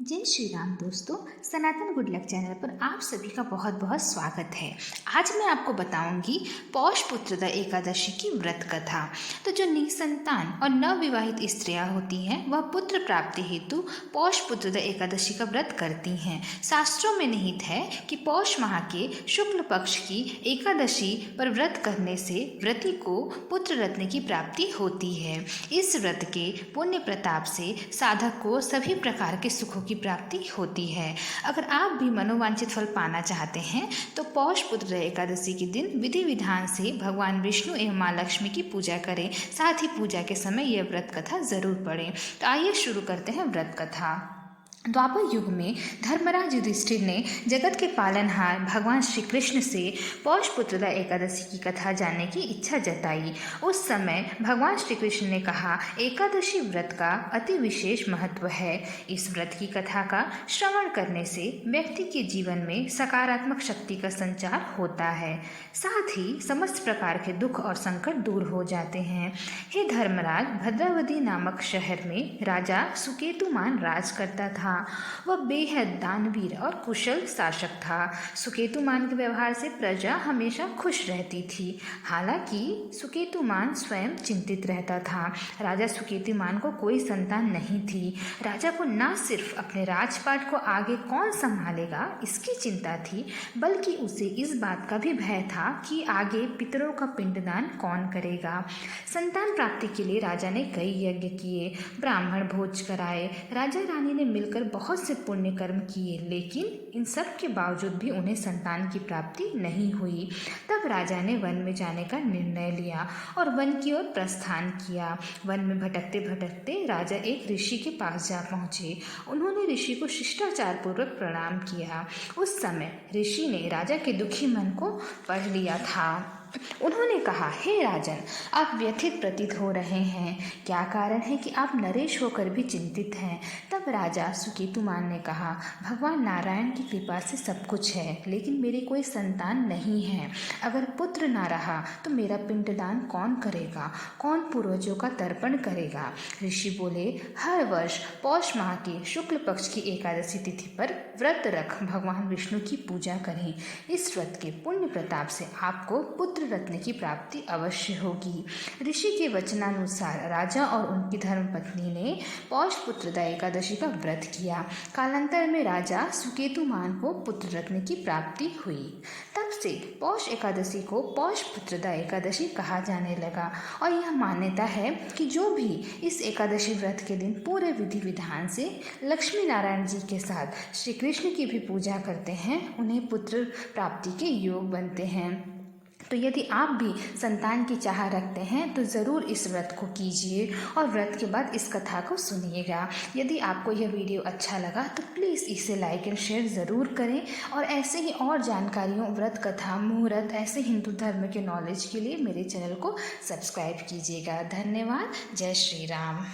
जय श्री राम दोस्तों। सनातन good luck channel पर आप सभी का बहुत बहुत स्वागत है। आज मैं आपको बताऊंगी पौष पुत्रदा एकादशी की व्रत कथा। तो जो निसंतान और नवविवाहित स्त्रियां होती हैं वह पुत्र प्राप्ति हेतु पौष पुत्रदा एकादशी का व्रत करती हैं। शास्त्रों में निहित है कि पौष माह के शुक्ल पक्ष की एकादशी पर व्रत करने से व्रती को पुत्र रत्न की प्राप्ति होती है। इस व्रत के पुण्य प्रताप से साधक को सभी प्रकार के सुखों की प्राप्ति होती है। अगर आप भी मनोवांछित फल पाना चाहते हैं तो पौष पुत्र एकादशी के दिन विधि विधान से भगवान विष्णु एवं माँ लक्ष्मी की पूजा करें। साथ ही पूजा के समय यह व्रत कथा जरूर पढ़ें। तो आइए शुरू करते हैं व्रत कथा। द्वापर युग में धर्मराज युधिष्ठिर ने जगत के पालनहार भगवान श्री कृष्ण से पौष पुत्रदा एकादशी की कथा जानने की इच्छा जताई। उस समय भगवान श्री कृष्ण ने कहा, एकादशी व्रत का अति विशेष महत्व है। इस व्रत की कथा का श्रवण करने से व्यक्ति के जीवन में सकारात्मक शक्ति का संचार होता है, साथ ही समस्त प्रकार के दुख और संकट दूर हो जाते हैं। हे धर्मराज, भद्रावती नामक शहर में राजा सुकेतुमान राज करता था। वह बेहद दानवीर और कुशल शासक था। सुकेतुमान के व्यवहार से प्रजा हमेशा खुश रहती थी। हालांकि सुकेतुमान स्वयं चिंतित रहता था। राजा सुकेतुमान को कोई संतान नहीं थी। राजा को न सिर्फ अपने राजपाट को आगे कौन संभालेगा इसकी चिंता थी, बल्कि उसे इस बात का भी भय था कि आगे पितरों का पिंडदान कौन करेगा। संतान प्राप्ति के लिए राजा ने कई यज्ञ किए, ब्राह्मण भोज कराए। राजा रानी ने मिलकर बहुत से पुण्य कर्म किए, लेकिन इन सब के बावजूद भी उन्हें संतान की प्राप्ति नहीं हुई। तब राजा ने वन में जाने का निर्णय लिया और वन की ओर प्रस्थान किया। वन में भटकते भटकते राजा एक ऋषि के पास जा पहुँचे। उन्होंने ऋषि को शिष्टाचार पूर्वक प्रणाम किया। उस समय ऋषि ने राजा के दुखी मन को पढ़ लिया था। उन्होंने कहा, हे राजन, आप व्यथित प्रतीत हो रहे हैं। क्या कारण है कि आप नरेश होकर भी चिंतित हैं? तब राजा सुकेतुमान ने कहा, भगवान नारायण की कृपा से सब कुछ है, लेकिन मेरी कोई संतान नहीं है। अगर पुत्र ना रहा तो मेरा पिंडदान कौन करेगा? कौन पूर्वजों का तर्पण करेगा? ऋषि बोले, हर वर्ष पौष माह के शुक्ल पक्ष की एकादशी तिथि पर व्रत रख भगवान विष्णु की पूजा करें। इस व्रत के पुण्य प्रताप से आपको पुत्र रत्न की प्राप्ति अवश्य होगी। ऋषि के वचनानुसार राजा और उनकी धर्मपत्नी ने पौष पुत्रदा एकादशी का व्रत किया। कालांतर में राजा सुकेतुमान को पुत्र रत्न की प्राप्ति हुई। तब से पौष एकादशी को पौष पुत्रदा एकादशी कहा जाने लगा और यह मान्यता है कि जो भी इस एकादशी व्रत के दिन पूरे विधि विधान से लक्ष्मी नारायण जी के साथ श्री कृष्ण की भी पूजा करते हैं, उन्हें पुत्र प्राप्ति के योग बनते हैं। तो यदि आप भी संतान की चाह रखते हैं तो ज़रूर इस व्रत को कीजिए और व्रत के बाद इस कथा को सुनिएगा। यदि आपको यह वीडियो अच्छा लगा तो प्लीज़ इसे लाइक एंड शेयर ज़रूर करें और ऐसे ही और जानकारियों, व्रत कथा, मुहूर्त, ऐसे हिंदू धर्म के नॉलेज के लिए मेरे चैनल को सब्सक्राइब कीजिएगा। धन्यवाद। जय श्री राम।